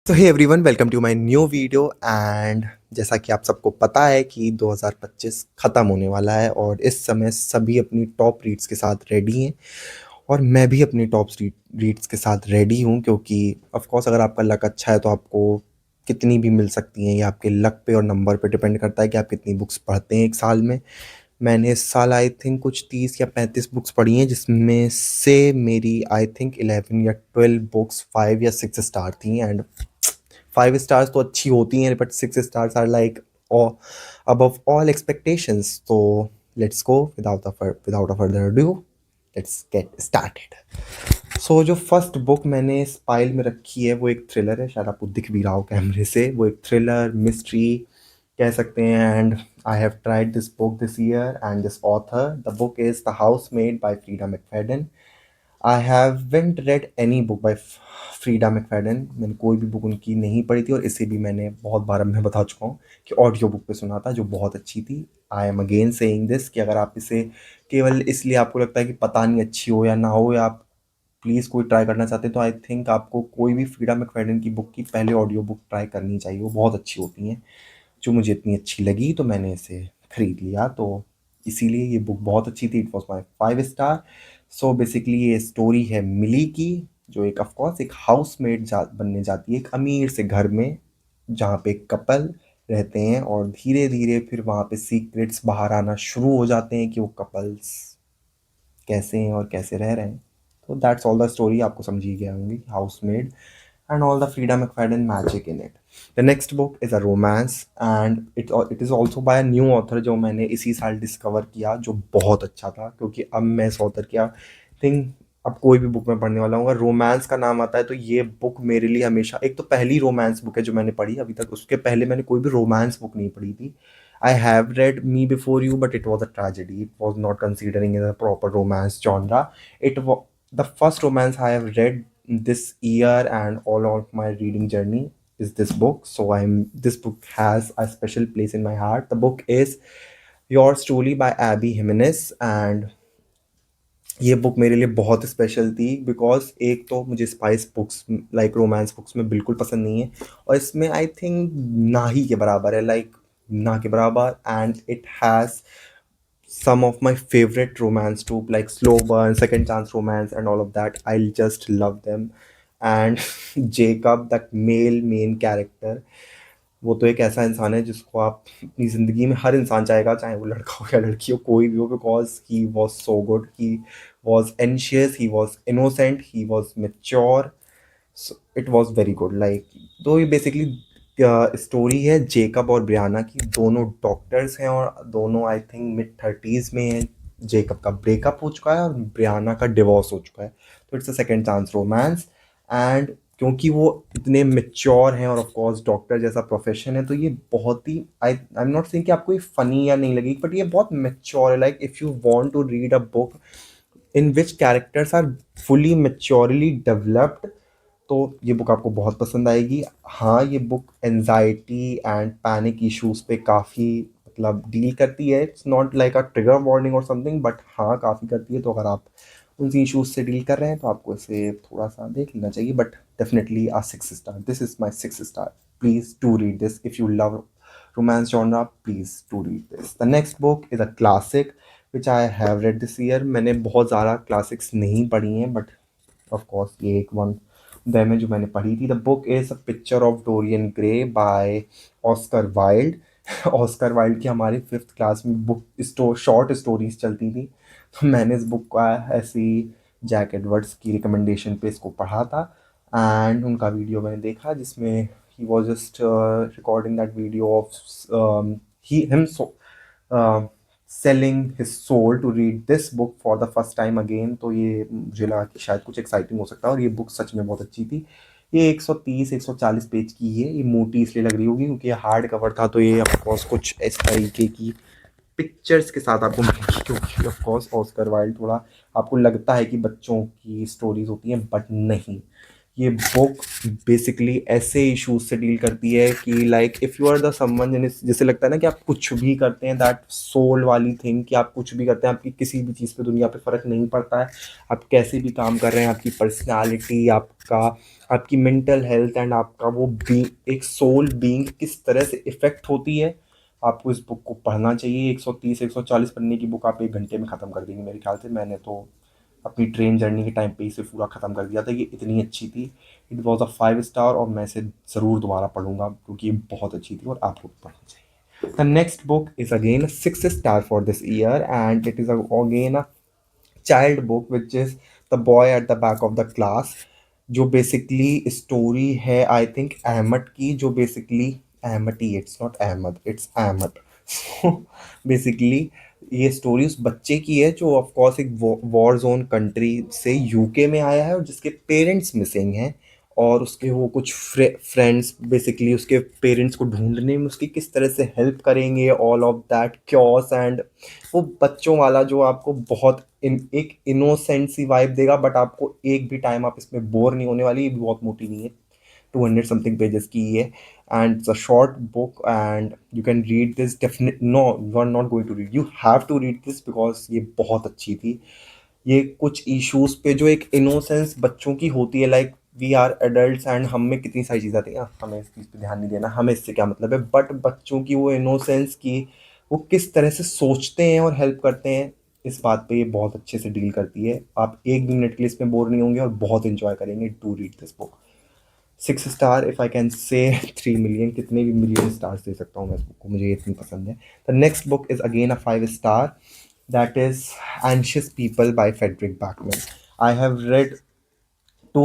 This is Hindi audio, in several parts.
तो hey everyone, welcome to my new video. And जैसा कि आप सबको पता है कि 2025 ख़त्म होने वाला है और इस समय सभी अपनी टॉप रीड्स के साथ रेडी हैं। और मैं भी अपनी टॉप रीड्स के साथ रेडी हूँ, क्योंकि ऑफ कोर्स अगर आपका लक अच्छा है तो आपको कितनी भी मिल सकती हैं। ये आपके लक पे और नंबर पे डिपेंड करता है कि आप कितनी बुक्स पढ़ते हैं एक साल में। मैंने इस साल आई थिंक कुछ 30 या 35 बुक्स पढ़ी हैं, जिसमें से मेरी आई थिंक 11 या 12 बुक्स 5 या 6 स्टार थी। एंड 5 स्टार्स तो अच्छी होती हैं, but 6 stars are like above all expectations. So let's go without a further ado. Let's get started. सो जो फर्स्ट बुक मैंने इस पाइल में रखी है वो एक थ्रिलर है। शायद आपको दिख भी रहा हो कैमरे से। वो एक थ्रिलर मिस्ट्री कह सकते हैं। And I have tried this book this year and this author. The book is the housemaid by Freida McFadden. I haven't read any book by Freida McFadden. मैंने कोई भी बुक उनकी नहीं पढ़ी थी, और इसे भी मैंने बहुत बार मैं बता चुका हूँ कि ऑडियो बुक पे सुना था, जो बहुत अच्छी थी। I am again saying this कि अगर आप इसे केवल इसलिए आपको लगता है कि पता नहीं अच्छी हो या ना हो, या आप प्लीज़ कोई ट्राई करना चाहते हैं, तो आई थिंक आपको कोई भी फ्रीडा मैकफेडन की बुक की पहले ऑडियो बुक ट्राई करनी चाहिए। वो बहुत अच्छी होती हैं। जो मुझे इतनी अच्छी लगी तो मैंने इसे ख़रीद लिया। तो इसीलिए ये बुक बहुत अच्छी थी। It was my 5 star. So basically ये स्टोरी है मिली की, जो एक ऑफकोर्स एक हाउसमेट बनने जाती है एक अमीर से घर में, जहाँ पे एक कपल रहते हैं। और धीरे धीरे फिर वहाँ पे सीक्रेट्स बाहर आना शुरू हो जाते हैं कि वो कपल्स कैसे हैं और कैसे रह रहे हैं। तो दैट्स ऑल द स्टोरी। आपको समझ ही गया होंगे, housemaid and all the Frida McFadden magic in it. The next book is a romance and it is also by a new author जो मैंने इसी साल डिस्कवर किया, जो बहुत अच्छा था। क्योंकि अब मैं इस ऑथर क्या थिंक अब कोई भी बुक में पढ़ने वाला हूँ, अगर रोमांस का नाम आता है तो ये बुक मेरे लिए हमेशा एक तो पहली रोमांस बुक है जो मैंने पढ़ी अभी तक। उसके पहले मैंने कोई भी रोमांस बुक नहीं पढ़ी थी। I have read me before you, but it was a tragedy. It was not considering in a proper romance genre. It the first romance I have read this year and all of my reading journey is this book. So this book has a special place in my heart. The book is Yours Truly by Abby Jimenez, and ये बुक मेरे लिए बहुत स्पेशल थी बिकॉज एक तो मुझे spice books like romance books में बिल्कुल पसंद नहीं है, और इसमें आई थिंक ना ही के बराबर है, लाइक ना के बराबर। And it has some of my favorite romance too, like slow burn, second chance romance, and all of that. I'll just love them. And Jacob, that male main character, वो तो एक ऐसा इंसान है जिसको आप अपनी ज़िंदगी में हर इंसान चाहेगा, चाहे वो लड़का हो या लड़की हो, कोई भी हो, because he was so good. He was anxious, he was innocent, he was mature. It was very good. Like तो ये बेसिकली स्टोरी है जेकब और ब्रियाना की। दोनों डॉक्टर्स हैं और दोनों आई थिंक मिड 30s में हैं। जेकब का ब्रेकअप हो चुका है और ब्रियाना का डिवोर्स हो चुका है। तो it's a second chance romance. And क्योंकि वो इतने मेच्योर हैं और ऑफ कोर्स डॉक्टर जैसा प्रोफेशन है, तो ये बहुत ही आई एम नॉट सेइंग कि आपको ये फनी या नहीं लगेगी, बट ये बहुत मेच्योर है। Like if you want to read a book in which characters are fully maturely developed, तो ये बुक आपको बहुत पसंद आएगी। हाँ, ये book anxiety and panic issues पे काफ़ी मतलब डील करती है। It's not like a trigger warning और समथिंग, बट हाँ काफ़ी करती है। तो अगर आप उन इश्यूज से डील कर रहे हैं तो आपको इसे थोड़ा सा देख लेना चाहिए। But definitely a 6 star. This is my 6 star. Please do read this if you love romance genre. Please do read this. The next book is a classic which I have read this year. मैंने बहुत ज़्यादा क्लासिक्स नहीं पढ़ी हैं, बट ऑफ कोर्स ये एक वन दैम है जो मैंने पढ़ी थी। The book is a picture of Dorian Gray by Oscar Wilde. Oscar Wilde की हमारी 5th क्लास में बुक शॉर्ट स्टोरीज चलती थी, तो मैंने इस बुक का ऐसी जैक एडवर्ड्स की रिकमेंडेशन पे इसको पढ़ा था। एंड उनका वीडियो मैंने देखा जिसमें he was just recording that video of he him selling his soul to read this book for the first time again. तो ये मुझे लगा कि शायद कुछ एक्साइटिंग हो सकता है, और ये बुक सच में बहुत अच्छी थी। ये 130-140 पेज की है। ये मोटी इसलिए लग रही होगी क्योंकि ये हार्ड कवर था, तो ये ऑफकोर्स कुछ इस तरीके की पिक्चर्स के साथ आपको मिलेगी, क्योंकि ऑफकोर्स ऑस्कर वाइल्ड थोड़ा आपको लगता है कि बच्चों की स्टोरीज होती हैं, बट नहीं। ये बुक बेसिकली ऐसे इश्यूज से डील करती है कि like if you are the someone, जैसे लगता है ना कि आप कुछ भी करते हैं, दैट सोल वाली थिंग, कि आप कुछ भी करते हैं, आपकी किसी भी चीज़ पे दुनिया पे फ़र्क नहीं पड़ता है, आप कैसे भी काम कर रहे हैं, आपकी पर्सनालिटी, आपका, आपकी मेंटल हेल्थ एंड आपका वो बी एक सोल बीइंग किस तरह से इफ़ेक्ट होती है। आपको इस बुक को पढ़ना चाहिए। 130 140 पन्ने की बुक आप 1 घंटे में ख़त्म कर देंगे मेरे ख्याल से। मैंने तो अपनी ट्रेन जर्नी के टाइम पे इसे पूरा ख़त्म कर दिया था, ये इतनी अच्छी थी। इट वॉज अ 5 स्टार और मैं इसे ज़रूर दोबारा पढ़ूंगा क्योंकि ये बहुत अच्छी थी और आपको पढ़नी चाहिए। The next book is again 6 star for this year and it is again a child book which is the boy at the back of the class, जो बेसिकली स्टोरी है आई थिंक अहमद की, जो बेसिकली अहमद ही, it's not Ahmed, it's Ahmed. So basically ये स्टोरी उस बच्चे की है जो ऑफ कोर्स एक वॉर जोन कंट्री से यूके में आया है और जिसके पेरेंट्स मिसिंग हैं, और उसके वो कुछ फ्रेंड्स बेसिकली उसके पेरेंट्स को ढूंढने में उसकी किस तरह से हेल्प करेंगे, all of that chaos and वो बच्चों वाला जो आपको बहुत एक इनोसेंट सी वाइब देगा, बट आपको एक भी टाइम आप इसमें बोर नहीं होने वाली। ये भी बहुत मोटी नहीं है, 200 समथिंग पेजेस की है and it's a short book and you can read this definite, no you are not going to read, you have to read this because ये बहुत अच्छी थी। ये कुछ इश्यूज पे जो एक इनोसेंस बच्चों की होती है, like we are adults and हम में कितनी सारी चीज़ आती है, हमें इस चीज़ पे ध्यान नहीं देना, हमें इससे क्या मतलब है, बट बच्चों की वो इनोसेंस की वो किस तरह से सोचते हैं और हेल्प करते हैं, इस बात पे ये बहुत अच्छे से डील करती है। आप एक भी मिनट के लिए इसमें बोर नहीं होंगे और बहुत इंजॉय करेंगे। To read this book. 6 star if I can say 3 million, कितने भी मिलियन स्टार्स दे सकता हूँ मैं इस बुक को, मुझे ये इतनी पसंद है। The next book is again a 5 star, that is anxious people by Fredrik Backman. I have read two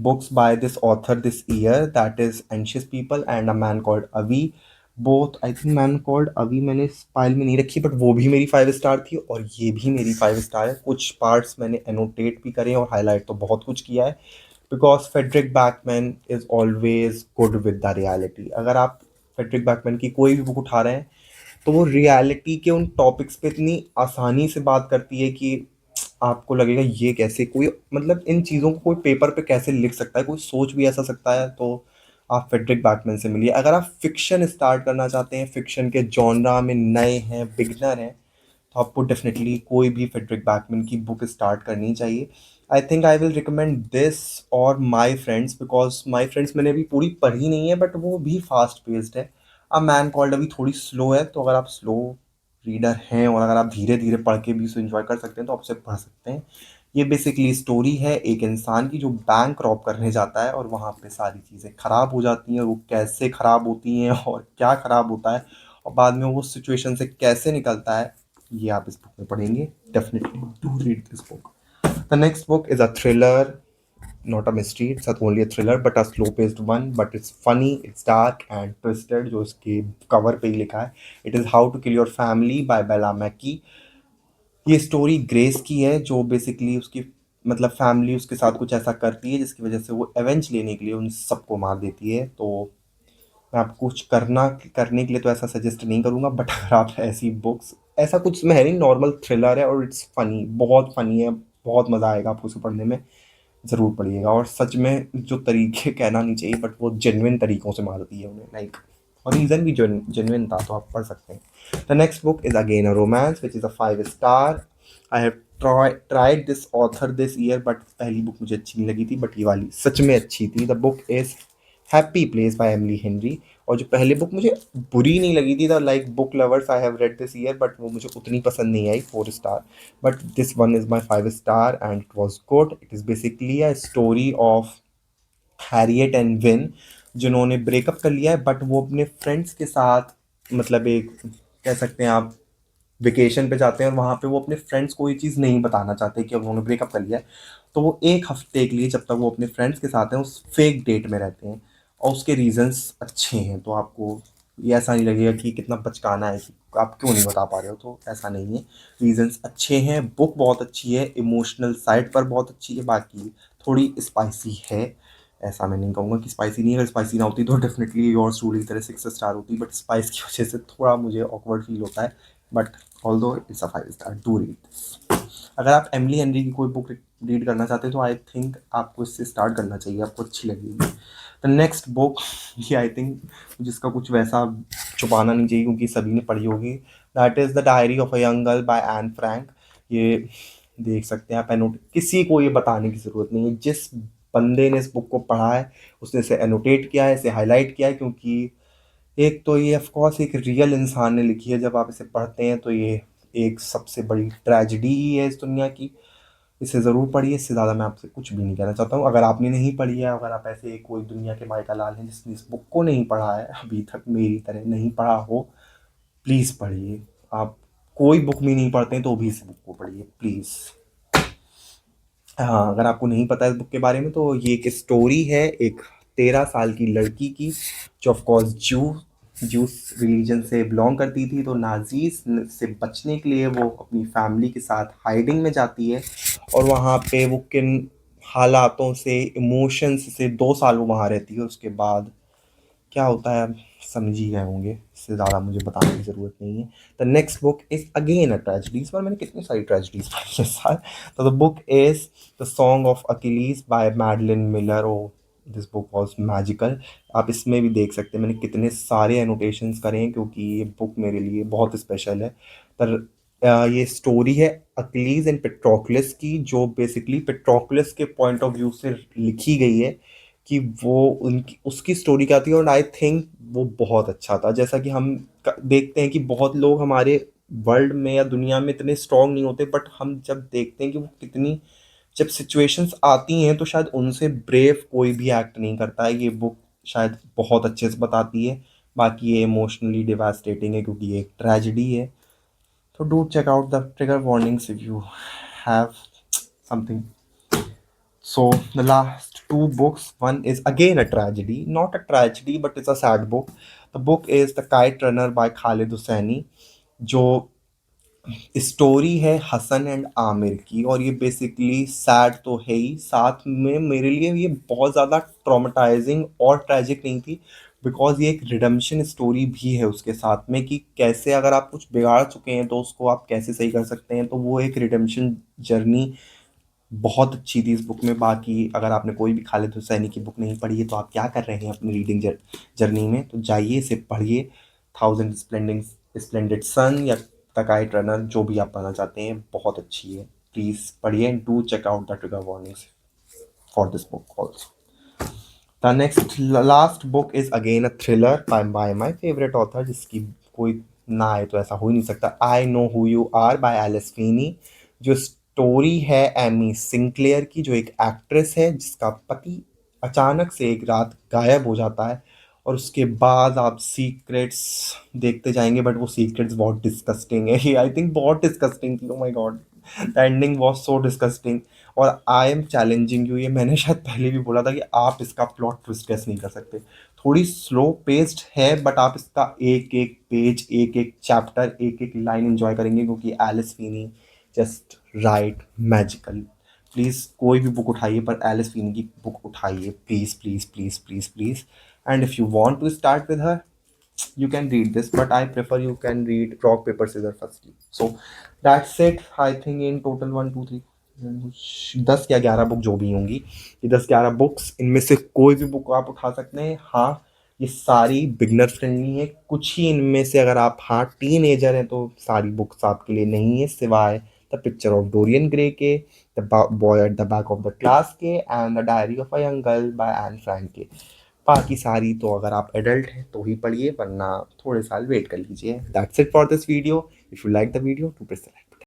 books by this author this year, that is Anxious People and A Man Called Avi. Both I think Man Called Avi मैंने इस फाइल में नहीं रखी, बट वो भी मेरी 5 स्टार थी और ये भी मेरी 5 स्टार है। कुछ पार्ट्स मैंने एनोटेट भी करे और हाईलाइट तो बहुत कुछ किया है, because Fredrik Backman is always good with the reality. अगर आप फेडरिक बैकमैन की कोई भी बुक उठा रहे हैं तो वो रियलिटी के उन टॉपिक्स पे इतनी आसानी से बात करती है कि आपको लगेगा ये कैसे कोई, मतलब इन चीज़ों को कोई पेपर पे कैसे लिख सकता है, कोई सोच भी ऐसा सकता है। तो आप फेडरिक बैकमैन से मिलिए। अगर आप फिक्शन स्टार्ट करना चाहते हैं, फिक्शन के जॉनरा में नए हैं, बिगनर हैं, तो आपको डेफिनेटली कोई भी फेडरिक बैकमैन की बुक स्टार्ट करनी चाहिए। I think I will recommend this और my friends, because my friends मैंने अभी पूरी पढ़ी नहीं है बट वो भी फास्ट पेस्ड है। अ मैन कॉल्ड अभी थोड़ी स्लो है, तो अगर आप स्लो रीडर हैं और अगर आप धीरे धीरे पढ़ के भी उसे इंजॉय कर सकते हैं तो आप उसे पढ़ सकते हैं। ये बेसिकली स्टोरी है एक इंसान की जो बैंक रॉब करने जाता है और वहाँ पे सारी चीज़ें ख़राब हो जाती हैं, और वो कैसे ख़राब होती हैं और क्या ख़राब होता है और बाद में वो उस सिचुएशन से कैसे निकलता है, ये आप इस बुक में पढ़ेंगे। Definitely do read this book. The next book is a thriller, not a mystery, it's only a thriller but a slow paced one, but it's funny, it's dark and twisted, जो इसके कवर पे ही लिखा है। It is how to kill your family by Bella Mackie. ये स्टोरी ग्रेस की है जो बेसिकली उसकी मतलब फैमिली उसके साथ कुछ ऐसा करती है जिसकी वजह से वो एवेंज लेने के लिए उन सबको मार देती है। तो मैं आपको कुछ करने के लिए तो ऐसा सजेस्ट नहीं करूँगा, बट अगर आप ऐसी बुक्स, ऐसा कुछ में है नहीं, नॉर्मल थ्रिलर है और इट्स फनी, बहुत फनी है, बहुत मज़ा आएगा आपको उसे पढ़ने में। ज़रूर पढ़िएगा। और सच में जो तरीके कहना नहीं चाहिए बट वो जेन्युइन तरीक़ों से मारती है उन्हें, लाइक और रीज़न भी जेन्युइन था, तो आप पढ़ सकते हैं। The next book is again a romance which is a 5 star. I have tried this author this year, but पहली बुक मुझे अच्छी नहीं लगी थी, बट ये वाली सच में अच्छी थी। The book is happy place by Emily Henry. और जो पहली बुक मुझे बुरी नहीं लगी थी, the like book lovers I have read this year, but वो मुझे उतनी पसंद नहीं आई, 4 star. But this one is my 5 star and it was good. It is basically a story of Harriet and win, जिन्होंने ब्रेकअप कर लिया है, बट वो अपने फ्रेंड्स के साथ मतलब एक कह सकते हैं आप वेकेशन पे जाते हैं और वहाँ पे वो अपने फ्रेंड्स को ये चीज़ नहीं बताना चाहते कि उन्होंने ब्रेकअप कर लिया है। तो वो 1 हफ्ते के लिए जब तक वो अपने फ्रेंड्स के साथ हैं उस फेक डेट में रहते हैं, और उसके रीजंस अच्छे हैं। तो आपको ये ऐसा नहीं लगेगा कि कितना बचकाना है कि आप क्यों नहीं बता पा रहे हो, तो ऐसा नहीं है। रीजंस अच्छे हैं, बुक बहुत अच्छी है, इमोशनल साइड पर बहुत अच्छी है, बाकी थोड़ी स्पाइसी है। ऐसा मैं नहीं कहूँगा कि स्पाइसी नहीं है, अगर स्पाइसी ना होती तो डेफिनेटली योर्स ट्रूली की तरह 6 स्टार होती, बट स्पाइस की वजह से थोड़ा मुझे ऑकवर्ड फील होता है। But although it's a 5 star, do read this. अगर आप एमिली हेनरी की कोई बुक रीड करना चाहते हैं तो आई थिंक आपको इससे स्टार्ट करना चाहिए, आपको अच्छी लगेगी। द नेक्स्ट बुक, ये आई थिंक जिसका कुछ वैसा छुपाना नहीं चाहिए क्योंकि सभी ने पढ़ी होगी, that is the diary of a young girl by Anne Frank. ये देख सकते हैं आप, एनोट किसी को ये बताने की ज़रूरत नहीं है, जिस बंदे ने इस बुक को पढ़ा है उसने इसे एनोटेट किया है, इसे हाईलाइट किया है, क्योंकि एक तो ये ऑफ कोर्स एक रियल इंसान ने लिखी है। जब आप इसे पढ़ते हैं तो ये एक सबसे बड़ी ट्रेजेडी ही है इस दुनिया की। इसे ज़रूर पढ़िए, इससे ज़्यादा मैं आपसे कुछ भी नहीं कहना चाहता हूँ। अगर आपने नहीं पढ़ी है, अगर आप ऐसे कोई दुनिया के माइका लाल हैं जिसने इस बुक को नहीं पढ़ा है अभी तक, मेरी तरह नहीं पढ़ा हो, प्लीज़ पढ़िए। आप कोई बुक भी नहीं पढ़ते हैं तो भी इस बुक को पढ़िए प्लीज़। हाँ, अगर आपको नहीं पता है इस बुक के बारे में तो ये एक स्टोरी है एक 13 साल की लड़की की, जो ऑफ कोर्स जूस रिलीजन से बिलोंग करती थी। तो नाजीज से बचने के लिए वो अपनी फैमिली के साथ हाइडिंग में जाती है, और वहाँ पे वो किन हालातों से, इमोशंस से 2 साल वो वहाँ रहती है। उसके बाद क्या होता है आप समझ ही गए होंगे, इससे ज़्यादा मुझे बताने की ज़रूरत नहीं है। The next book is again a tragedy. इस बार मैंने कितनी सारी ट्रेजेडीज पढ़ी है इस साल। तो the book is the song of Achilles by Madeline Miller. Oh, this book was magical. आप इसमें भी देख सकते हैं मैंने कितने सारे एनोटेशंस करे हैं, क्योंकि ये बुक मेरे लिए बहुत स्पेशल है। पर ये स्टोरी है अकीलीज एंड पेट्रोक्लस की, जो बेसिकली पेट्रोक्लस के पॉइंट ऑफ व्यू से लिखी गई है कि वो उनकी उसकी स्टोरी क्या थी। और आई थिंक वो बहुत अच्छा था। जैसा कि हम देखते हैं कि बहुत लोग हमारे वर्ल्ड में या दुनिया में इतने स्ट्रांग नहीं होते, बट हम जब देखते हैं कि वो कितनी, जब सिचुएशंस आती हैं तो शायद उनसे ब्रेव कोई भी एक्ट नहीं करता है। ये बुक शायद बहुत अच्छे से बताती है। बाकी ये इमोशनली डिवास्टेटिंग है क्योंकि ये एक ट्रेजिडी है। तो do check out the trigger warnings if you have something. So the last two books, one is again a tragedy, not a tragedy, but it's a sad book. The book is The Kite Runner by Khalid Hosseini, जो स्टोरी है हसन एंड आमिर की। और ये बेसिकली सैड तो है ही, साथ में मेरे लिए ये बहुत ज़्यादा ट्रॉमेटाइजिंग और ट्रैजिक नहीं थी, बिकॉज ये एक रिडम्पशन स्टोरी भी है उसके साथ में, कि कैसे अगर आप कुछ बिगाड़ चुके हैं तो उसको आप कैसे सही कर सकते हैं। तो वो एक रिडम्पशन जर्नी बहुत अच्छी थी इस बुक में। बाकी अगर आपने कोई भी खालिद हुसैनी की बुक नहीं पढ़ी है तो आप क्या कर रहे हैं अपनी रीडिंग जर्नी में, तो जाइए इसे पढ़िए। थाउजेंड स्प्लेंडेड सन या द काइट रनर, जो भी आप पढ़ना चाहते हैं, बहुत अच्छी है। प्लीज़ पढ़िए and do check out the trigger warnings for this book also. The next last book is again a thriller by my favourite author, जिसकी कोई ना आए तो ऐसा हो ही नहीं सकता, I know who you are by Alice Feeney. जो स्टोरी है एमी सिंक्लेयर की, जो एक एक्ट्रेस है जिसका पति अचानक से एक रात गायब हो जाता है, और उसके बाद आप सीक्रेट्स देखते जाएंगे, बट वो सीक्रेट्स बहुत डिस्कस्टिंग है। ये आई थिंक बहुत डिस्कस्टिंग थी, oh my God, the ending was so disgusting. और आई एम चैलेंजिंग यू, ये मैंने शायद पहले भी बोला था कि आप इसका प्लॉट ट्विस्ट गेस नहीं कर सकते। थोड़ी स्लो पेस्ड है, बट आप इसका एक एक पेज, एक एक चैप्टर, एक एक लाइन एंजॉय करेंगे, क्योंकि Alice Feeney just right magical. Please कोई भी बुक उठाइए, पर एलिस फीनी की बुक उठाइए please please please please please. And if you want to start with her, you can read this, but I prefer you can read rock paper scissors firstly. So that's it. I think in total 1 2 3 10 या 11 बुक जो भी होंगी, ये 10 11 बुक्स, इनमें से कोई भी बुक आप उठा सकते हैं। हाँ, ये सारी बिगनर फ्रेंडली है। कुछ ही इनमें से अगर आप हाँ टीन एजर हैं तो सारी बुक्स आपके लिए नहीं है, सिवाय the picture of Dorian Gray के, the boy at the back of the class के, and the diary of a young girl by Anne Frank के। बाकी सारी तो अगर आप एडल्ट हैं तो ही पढ़िए, वरना थोड़े साल वेट कर लीजिए। That's it for this video. If you like the video, to press